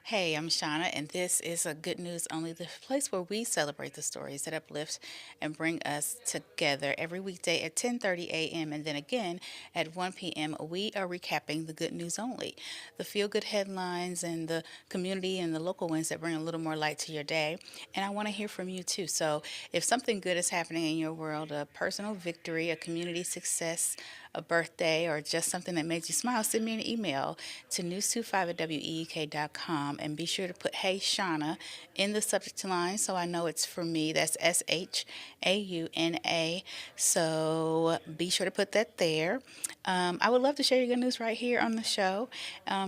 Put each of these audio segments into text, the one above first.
Hey, I'm Shauna, and this is a Good News Only, the place where we celebrate the stories that uplift and bring us together every weekday at 10:30 a.m. and then again at 1 p.m. We are recapping the Good News Only, the feel-good headlines and the community and the local ones that bring a little more light to your day. And I want to hear from you too. So if something good is happening in your world, a personal victory, a community success, a birthday, or just something that made you smile, send me an email to news25 at week.com and be sure to put Hey Shauna in the subject line so I know it's for me. That's SHAUNA. So be sure to put that there. I would love to share your good news right here on the show.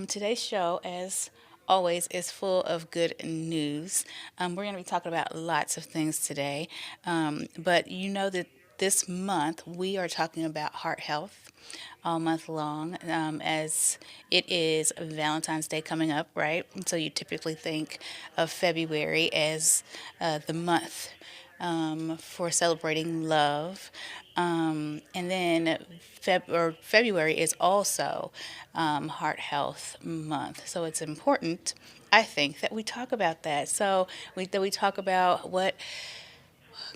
Today's show, as always, is full of good news. We're going to be talking about lots of things today, but you know that this month we are talking about heart health all month long, as it is Valentine's Day coming up, right? And so you typically think of February as the month for celebrating love. And then February is also Heart Health Month. So it's important, I think, that we talk about that. That we talk about what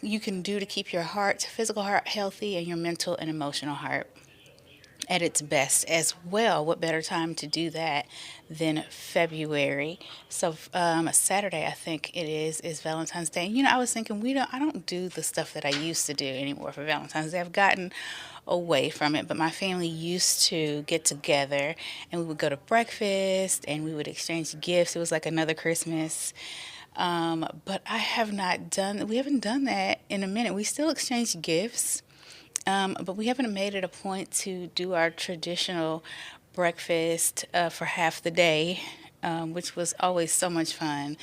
you can do to keep your heart, physical heart, healthy and your mental and emotional heart at its best as well. What better time to do that than February? So Saturday, I think is Valentine's Day. You know, I was thinking I don't do the stuff that I used to do anymore for Valentine's Day. I've gotten away from it, but my family used to get together and we would go to breakfast and we would exchange gifts. It was like another Christmas. But we haven't done that in a minute. We still exchange gifts, but we haven't made it a point to do our traditional breakfast for half the day, which was always so much fun,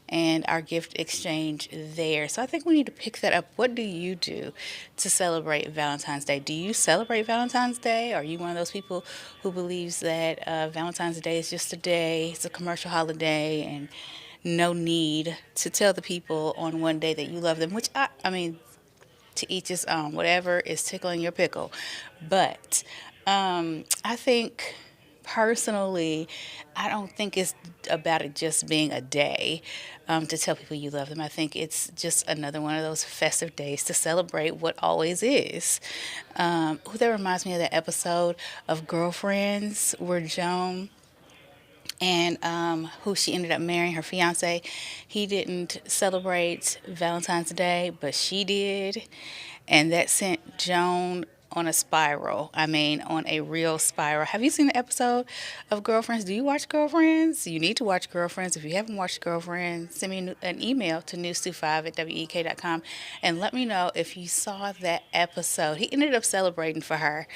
and our gift exchange there. So I think we need to pick that up. What do you do to celebrate Valentine's Day? Do you celebrate Valentine's Day? Are you one of those people who believes that Valentine's Day is just a day, it's a commercial holiday, and no need to tell the people on one day that you love them, which I mean, to each his own, whatever is tickling your pickle. But I think personally, I don't think it's about it just being a day to tell people you love them. I think it's just another one of those festive days to celebrate what always is. That reminds me of that episode of Girlfriends where Joan and who she ended up marrying, her fiance, he didn't celebrate Valentine's Day, but she did. And that sent Joan on a spiral. I mean, on a real spiral. Have you seen the episode of Girlfriends? Do you watch Girlfriends? You need to watch Girlfriends. If you haven't watched Girlfriends, send me an email to news25 at week.com and let me know if you saw that episode. He ended up celebrating for her.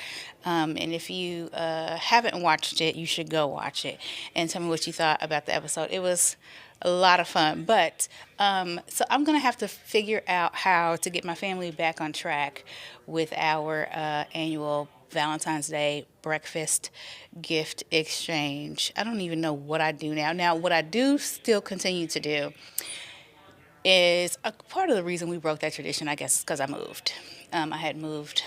And if you haven't watched it, you should go watch it and tell me what you thought about the episode. It was a lot of fun. But so I'm going to have to figure out how to get my family back on track with our annual Valentine's Day breakfast gift exchange. I don't even know what I do now. Now, what I do still continue to do is a part of the reason we broke that tradition, I guess, is because I moved. I had moved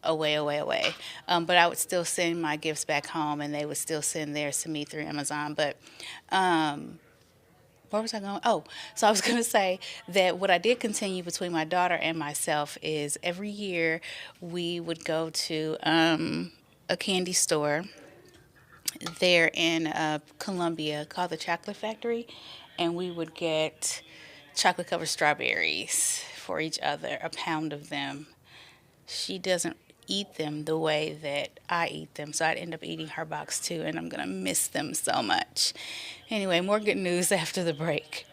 away. But I would still send my gifts back home, and they would still send theirs to me through Amazon. But where was I going? Oh, so I was going to say that what I did continue between my daughter and myself is every year we would go to a candy store there in Columbia called the Chocolate Factory, and we would get chocolate covered strawberries for each other, a pound of them. She doesn't eat them the way that I eat them, so I'd end up eating her box too, and I'm gonna miss them so much. Anyway, more good news after the break.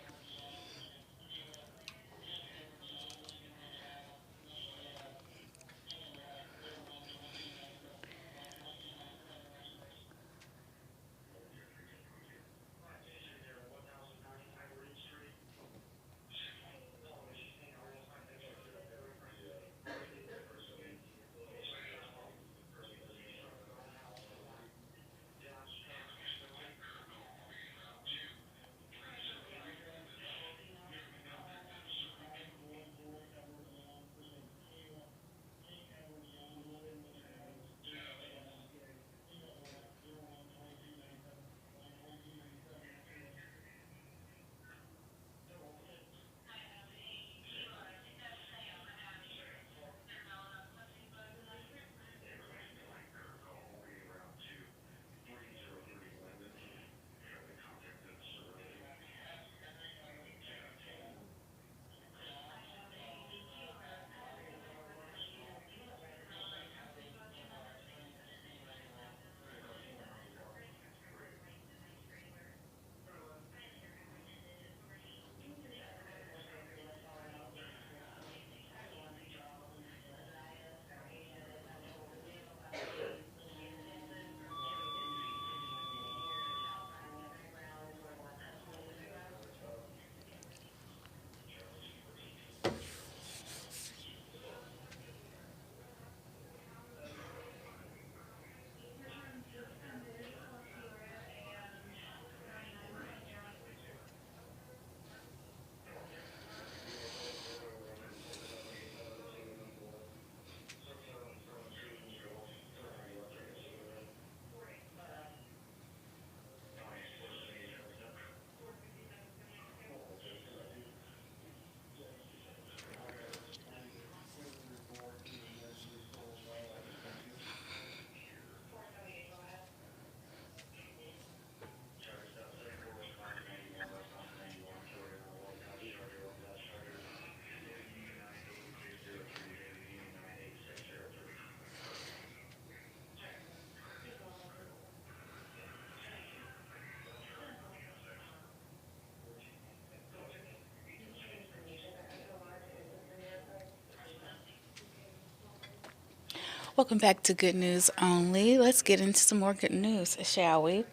Welcome back to Good News Only. Let's get into some more good news, shall we?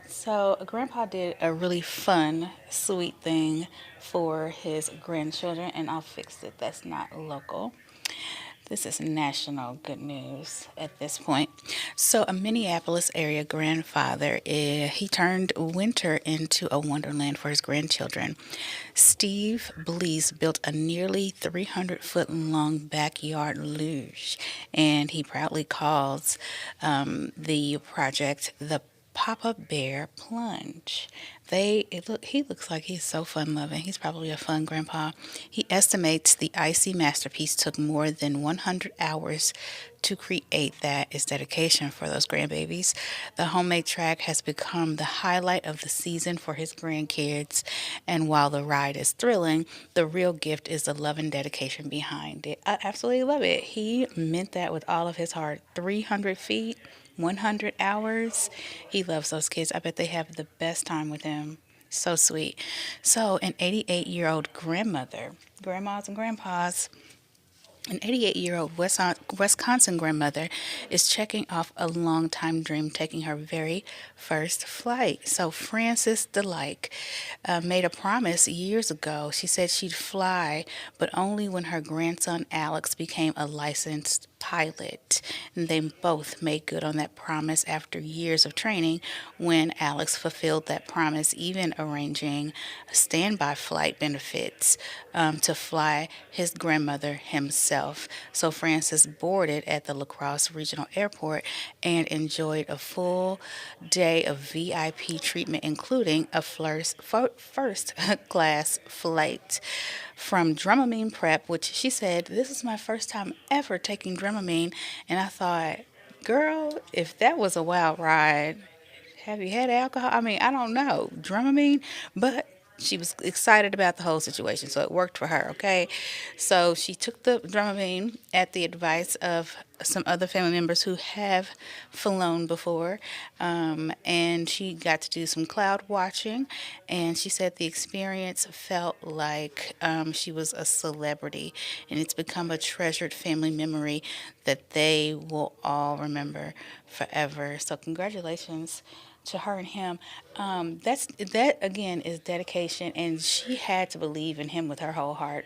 So, Grandpa did a really fun, sweet thing for his grandchildren, and I'll fix it. That's not local. This is national good news at this point. So, a Minneapolis area grandfather, he turned winter into a wonderland for his grandchildren. Steve Blees built a nearly 300-foot long backyard luge, and he proudly calls the project the Papa Bear Plunge. He looks like he's so fun loving. He's probably a fun grandpa. He estimates the icy masterpiece took more than 100 hours to create. That is dedication for those grandbabies. The homemade track has become the highlight of the season for his grandkids, and while the ride is thrilling, the real gift is the love and dedication behind it. I absolutely love it. He meant that with all of his heart. 300 feet, 100 hours. He loves those kids. I bet they have the best time with him. So sweet. So, an 88-year-old grandmother, grandmas and grandpas, an 88-year-old Wisconsin grandmother is checking off a long-time dream, taking her very first flight. So, Frances DeLike made a promise years ago. She said she'd fly, but only when her grandson Alex became a licensed pilot. And they both made good on that promise after years of training. When Alex fulfilled that promise, even arranging standby flight benefits to fly his grandmother himself. So Francis boarded at the La Crosse Regional Airport and enjoyed a full day of VIP treatment, including a first class flight from Dramamine Prep, which she said, "This is my first time ever taking Dramamine." And I thought, girl, if that was a wild ride, have you had alcohol? I mean, I don't know. Dramamine, but she was excited about the whole situation, so it worked for her, okay? So she took the Dramamine at the advice of some other family members who have flown before, and she got to do some cloud watching, and she said the experience felt like she was a celebrity, and it's become a treasured family memory that they will all remember forever. So congratulations to her and him. That again is dedication, and she had to believe in him with her whole heart,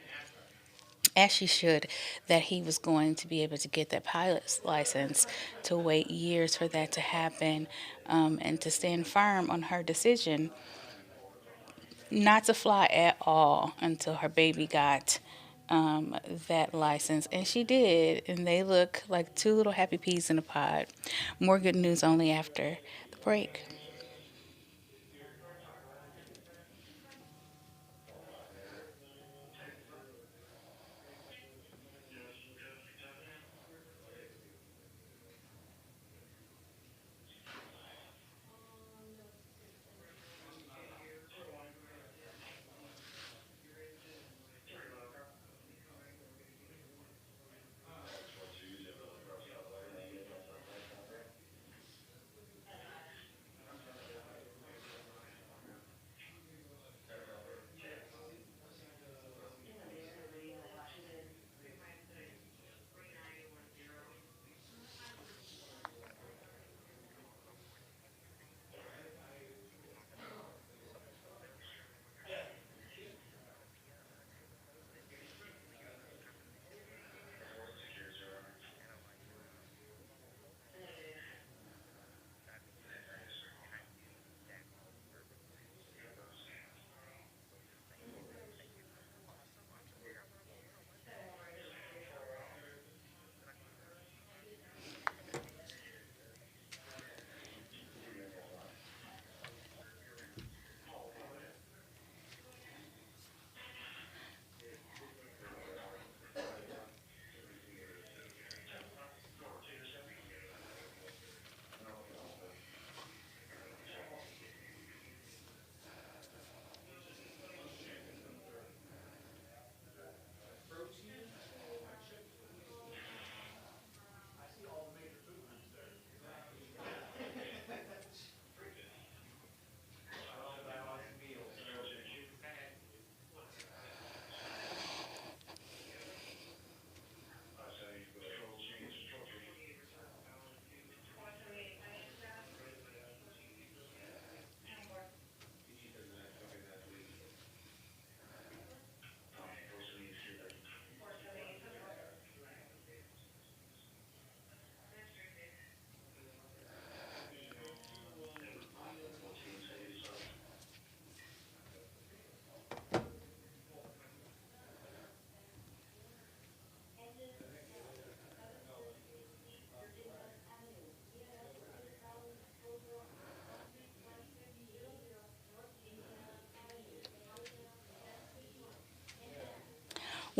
as she should, that he was going to be able to get that pilot's license. To wait years for that to happen, and to stand firm on her decision not to fly at all until her baby got that license. And she did, and they look like two little happy peas in a pod. More good news only after the break.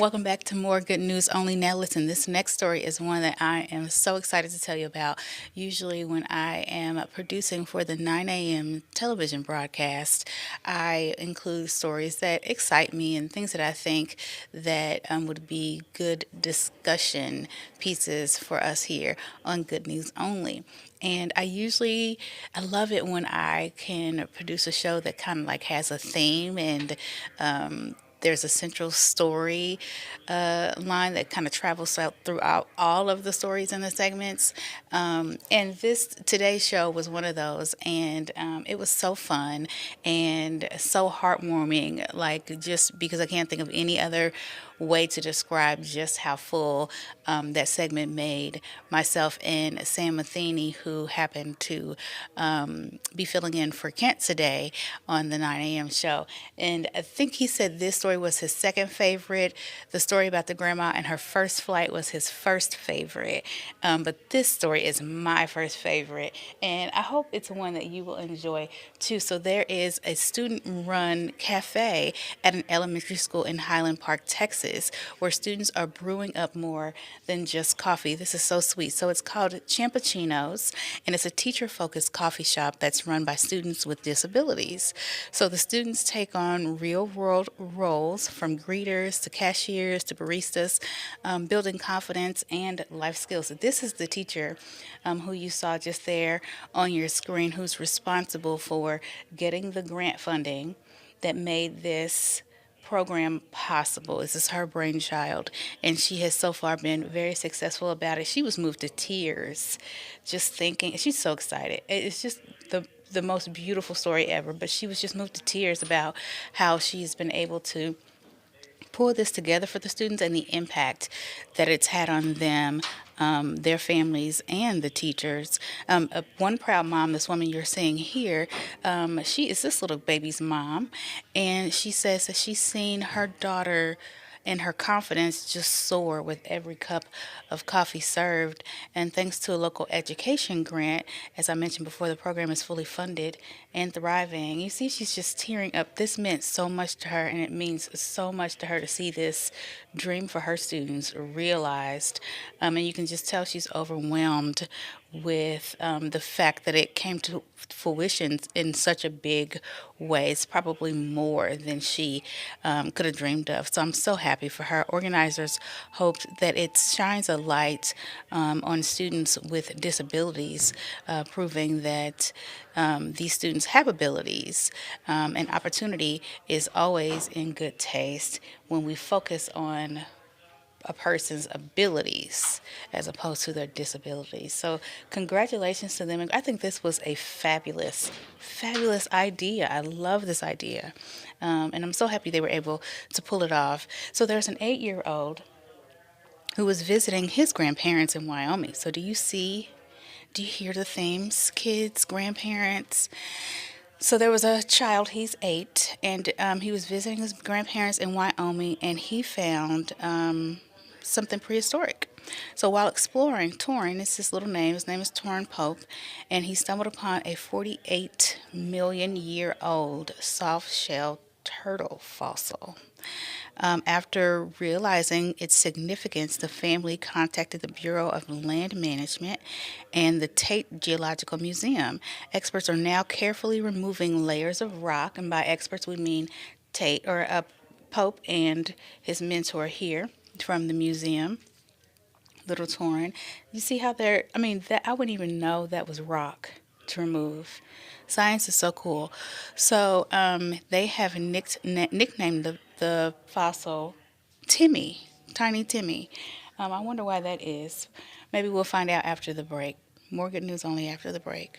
Welcome back to More Good News Only. Now, listen, this next story is one that I am so excited to tell you about. Usually, when I am producing for the 9 a.m. television broadcast, I include stories that excite me and things that I think that would be good discussion pieces for us here on Good News Only. And I love it when I can produce a show that kind of like has a theme and there's a central story line that kind of travels out throughout all of the stories in the segments. And this today's show was one of those, and it was so fun and so heartwarming. Like just because I can't think of any other way to describe just how full that segment made myself and Sam Matheny, who happened to be filling in for Kent today on the 9 a.m. show. And I think he said this story was his second favorite. The story about the grandma and her first flight was his first favorite. But this story is my first favorite. And I hope it's one that you will enjoy too. So there is a student run cafe at an elementary school in Highland Park, Texas, where students are brewing up more than just coffee. This is so sweet. So it's called Champuccinos, and it's a teacher focused coffee shop that's run by students with disabilities. So the students take on real world roles from greeters to cashiers to baristas, building confidence and life skills. So this is the teacher who you saw just there on your screen who's responsible for getting the grant funding that made this program possible. This is her brainchild, and she has so far been very successful about it. She was moved to tears just thinking. She's so excited. It's just the most beautiful story ever. But she was just moved to tears about how she's been able to pull this together for the students and the impact that it's had on them, their families, and the teachers. One proud mom, this woman you're seeing here, she is this little baby's mom, and she says that she's seen her daughter and her confidence just soar with every cup of coffee served. And thanks to a local education grant, as I mentioned before, the program is fully funded and thriving. You see, she's just tearing up. This meant so much to her, and it means so much to her to see this dream for her students realized. And you can just tell she's overwhelmed with the fact that it came to fruition in such a big way. It's probably more than she could have dreamed of. So I'm so happy for her. Organizers hoped that it shines a light on students with disabilities, proving that these students have abilities, and opportunity is always in good taste when we focus on a person's abilities as opposed to their disabilities. So, congratulations to them. I think this was a fabulous, fabulous idea. I love this idea. And I'm so happy they were able to pull it off. So, there's an 8-year-old who was visiting his grandparents in Wyoming. So, do you hear the themes? Kids, grandparents. So there was a child, he's 8, and he was visiting his grandparents in Wyoming, and he found something prehistoric. So while exploring, Torin is his little name. His name is Torin Pope, and he stumbled upon a 48 million year old soft shell turtle fossil. After realizing its significance, the family contacted the Bureau of Land Management and the Tate Geological Museum. Experts are now carefully removing layers of rock, and by experts we mean Tate or Pope and his mentor here from the museum, Little Torin. You see how they're, I mean, that I wouldn't even know that was rock to remove. Science is so cool. So they have nicknamed the fossil Timmy, Tiny Timmy. I wonder why that is. Maybe we'll find out after the break. More good news only after the break.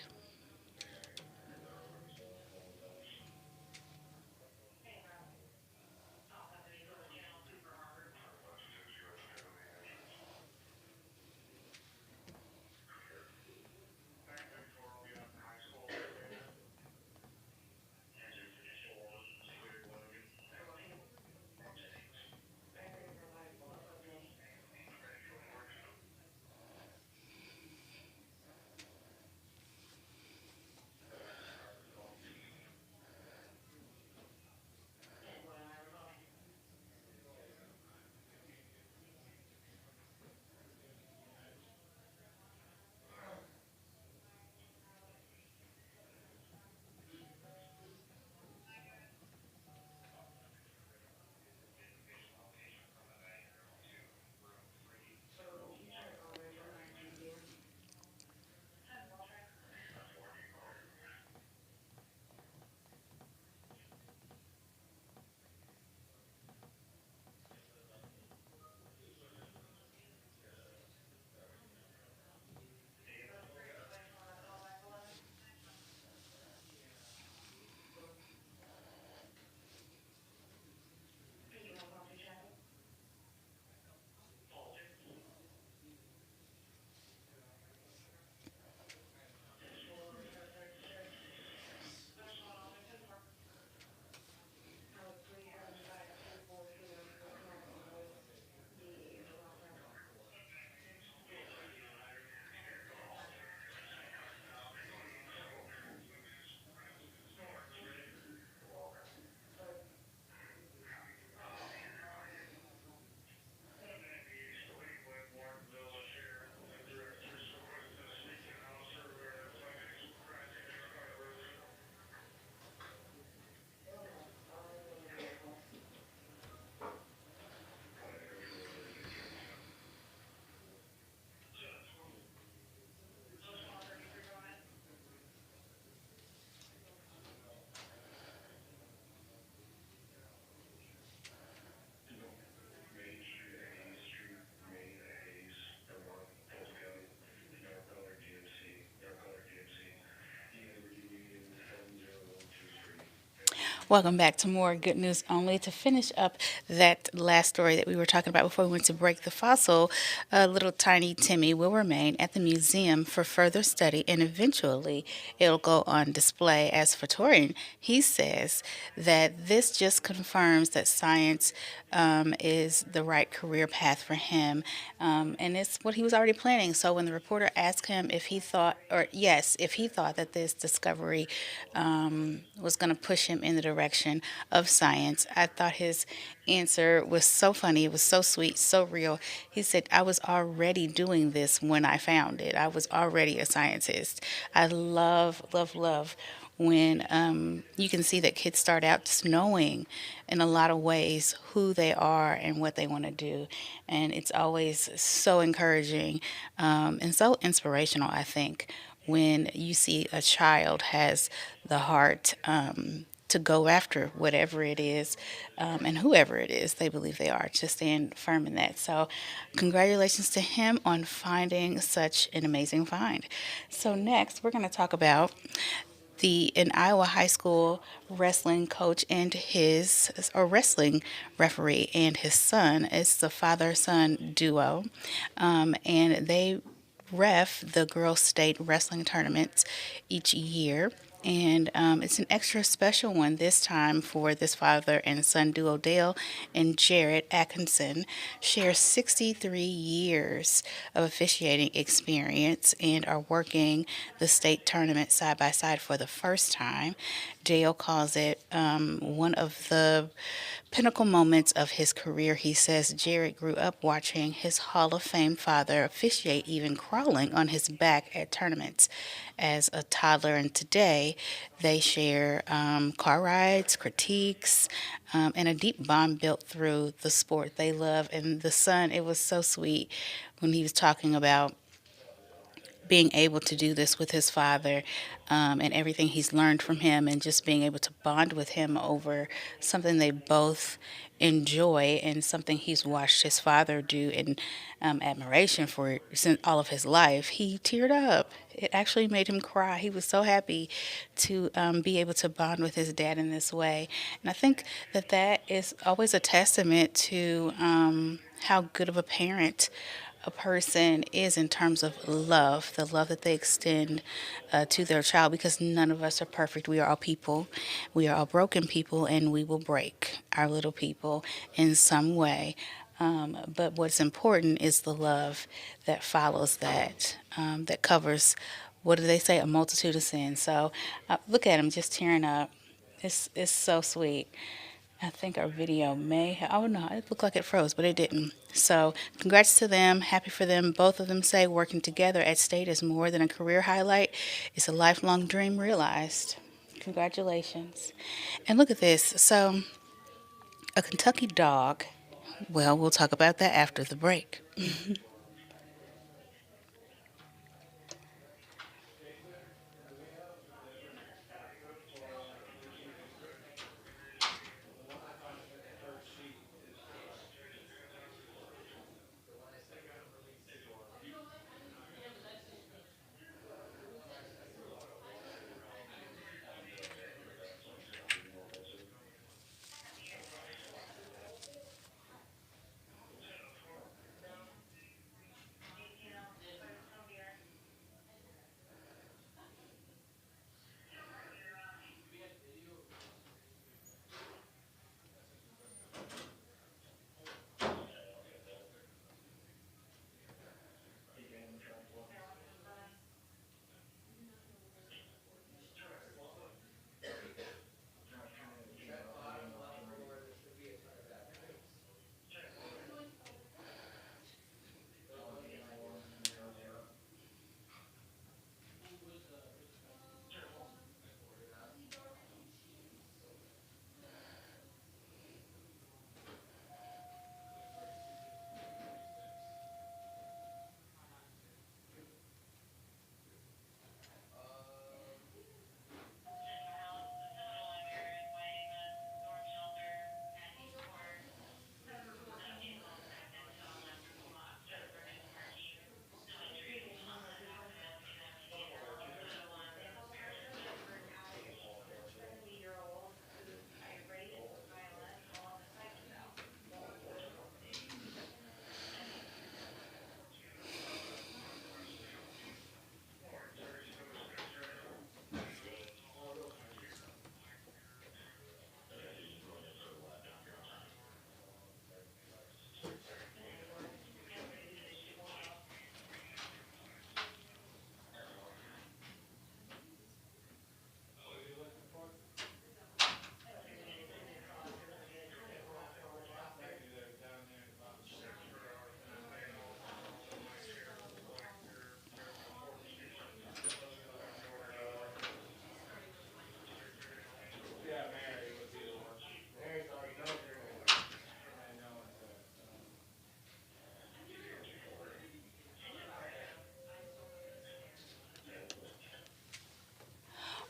Welcome back to more Good News Only. To finish up that last story that we were talking about before we went to break, the fossil, little tiny Timmy, will remain at the museum for further study and eventually it'll go on display. As for Torian, he says that this just confirms that science is the right career path for him, and it's what he was already planning. So when the reporter asked him if he thought, or yes, if he thought that this discovery was going to push him in the direction of science, I thought his answer was so funny. It was so sweet, so real. He said, I was already doing this when I found it. I was already a scientist. I love, love, love when you can see that kids start out just knowing in a lot of ways who they are and what they want to do. And it's always so encouraging and so inspirational, I think, when you see a child has the heart to go after whatever it is and whoever it is they believe they are, to stand firm in that. So, congratulations to him on finding such an amazing find. So, next, we're going to talk about the an Iowa high school wrestling coach and his or wrestling referee and his son. It's the father son duo, and they ref the girls' state wrestling tournaments each year. And it's an extra special one this time for this father and son duo. Dale and Jared Atkinson share 63 years of officiating experience and are working the state tournament side by side for the first time. Dale calls it one of the pinnacle moments of his career. He says Jared grew up watching his Hall of Fame father officiate, even crawling on his back at tournaments as a toddler. And today they share car rides, critiques, and a deep bond built through the sport they love. And the son, it was so sweet when he was talking about being able to do this with his father and everything he's learned from him, and just being able to bond with him over something they both enjoy and something he's watched his father do in admiration for since all of his life. He teared up. It actually made him cry. He was so happy to be able to bond with his dad in this way. And I think that that is always a testament to how good of a parent a person is in terms of love, the love that they extend to their child, because none of us are perfect. We are all people. We are all broken people, and we will break our little people in some way. But what's important is the love that follows that, that covers, what do they say, a multitude of sins. So look at him just tearing up. It's so sweet. I think our video may have, oh no, it looked like it froze, but it didn't. So, congrats to them. Happy for them. Both of them say working together at State is more than a career highlight, it's a lifelong dream realized. Congratulations. And look at this. So, a Kentucky dog, well, we'll talk about that after the break.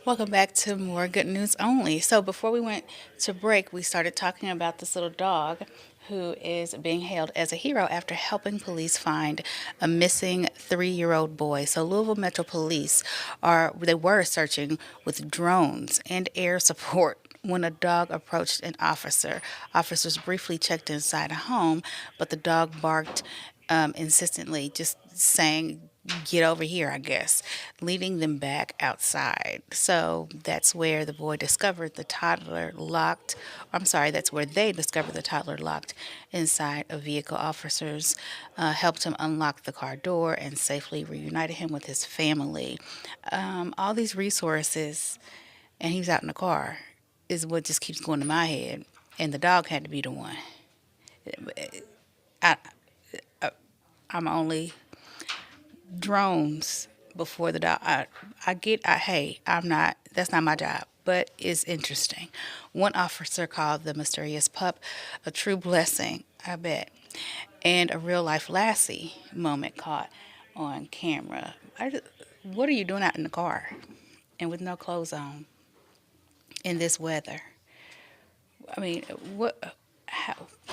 Welcome back to More Good News Only. So, before we went to break, we started talking about this little dog who is being hailed as a hero after helping police find a missing 3-year-old boy. So, Louisville Metro Police were searching with drones and air support when a dog approached an officer. Officers briefly checked inside a home, but the dog barked insistently, just saying, "Get over here," I guess, leading them back outside. So that's where the boy discovered the toddler locked. I'm sorry, that's where they discovered the toddler locked inside a vehicle. Officers helped him unlock the car door and safely reunited him with his family. All these resources, and he was out in the car, is what just keeps going to my head. And the dog had to be the one. I, I'm only drones before the dog. Hey, I'm not, that's not my job, but it's interesting. One officer called the mysterious pup a true blessing, I bet, and a real life Lassie moment caught on camera. What are you doing out in the car and with no clothes on in this weather? I mean,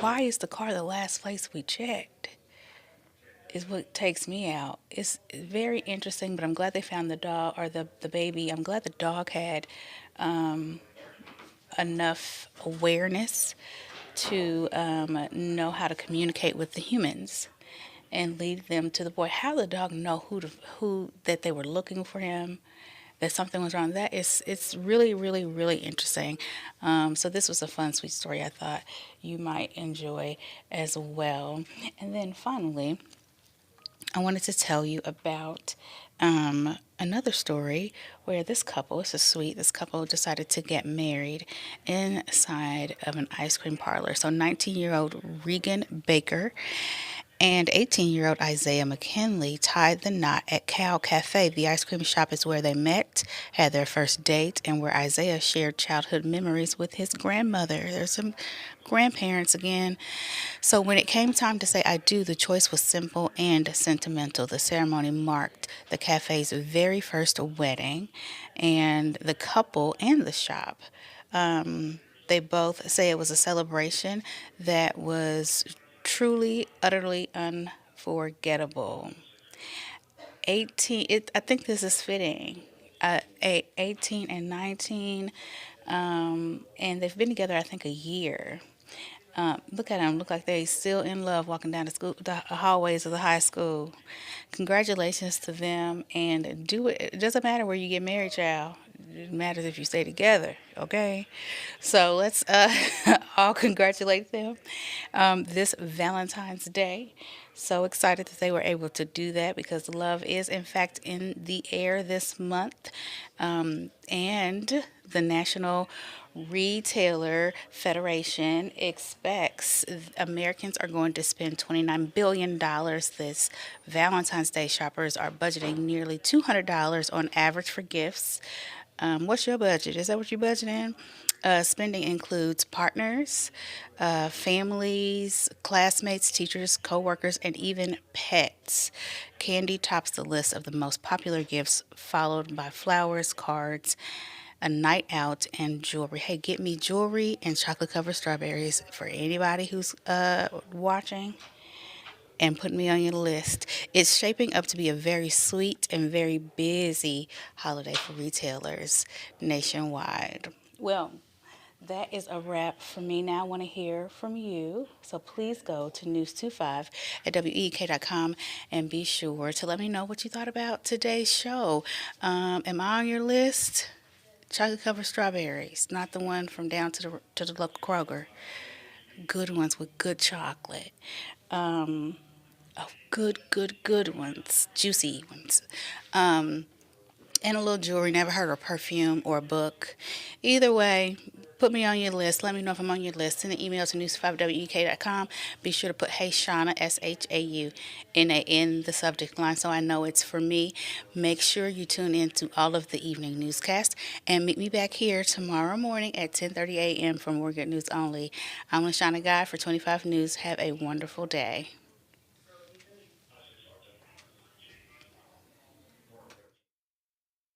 why is the car the last place we checked? Is what takes me out. It's very interesting, but I'm glad they found the dog or the baby. I'm glad the dog had enough awareness to know how to communicate with the humans and lead them to the boy. How did the dog know who that they were looking for him? That something was wrong. That is, it's really, really, really interesting. So this was a fun, sweet story. I thought you might enjoy as well. And then finally, I wanted to tell you about another story where this is sweet, this couple decided to get married inside of an ice cream parlor. So 19-year-old Regan Baker and 18-year-old Isaiah McKinley tied the knot at Cal Cafe. The ice cream shop is where they met, had their first date, and where Isaiah shared childhood memories with his grandmother. There's some grandparents again. So when it came time to say I do, the choice was simple and sentimental. The ceremony marked the cafe's very first wedding, and the couple and the shop. They both say it was a celebration that was truly, utterly unforgettable. I think this is fitting. 18 and 19, and they've been together, I think, a year. Look at them. Look like they still in love walking down the hallways of the high school. Congratulations to them. And do it. It doesn't matter where you get married, child. It matters if you stay together. Okay. So let's all congratulate them this Valentine's Day. So excited that they were able to do that because love is, in fact, in the air this month. And the National Retailer Federation expects Americans are going to spend $29 billion this Valentine's Day. Shoppers are budgeting nearly $200 on average for gifts. What's your budget? Is that what you're budgeting? Spending includes partners, families, classmates, teachers, coworkers, and even pets. Candy tops the list of the most popular gifts, followed by flowers, cards, a night out, and jewelry. Hey, get me jewelry and chocolate covered strawberries for anybody who's watching, and put me on your list. It's shaping up to be a very sweet and very busy holiday for retailers nationwide. Well, that is a wrap for me. Now I want to hear from you. So please go to news25 at week.com and be sure to let me know what you thought about today's show. Am I on your list? Chocolate covered strawberries, not the one from down to the local Kroger. Good ones with good chocolate. Good ones, juicy ones. And a little jewelry. Never heard of perfume or a book. Either way, put me on your list. Let me know if I'm on your list. Send an email to news5wek.com. Be sure to put Hey Shauna, SHAUNA, in the subject line so I know it's for me. Make sure you tune in to all of the evening newscasts and meet me back here tomorrow morning at 10:30 a.m. for More Good News Only. I'm LaShauna Guy for 25 News. Have a wonderful day.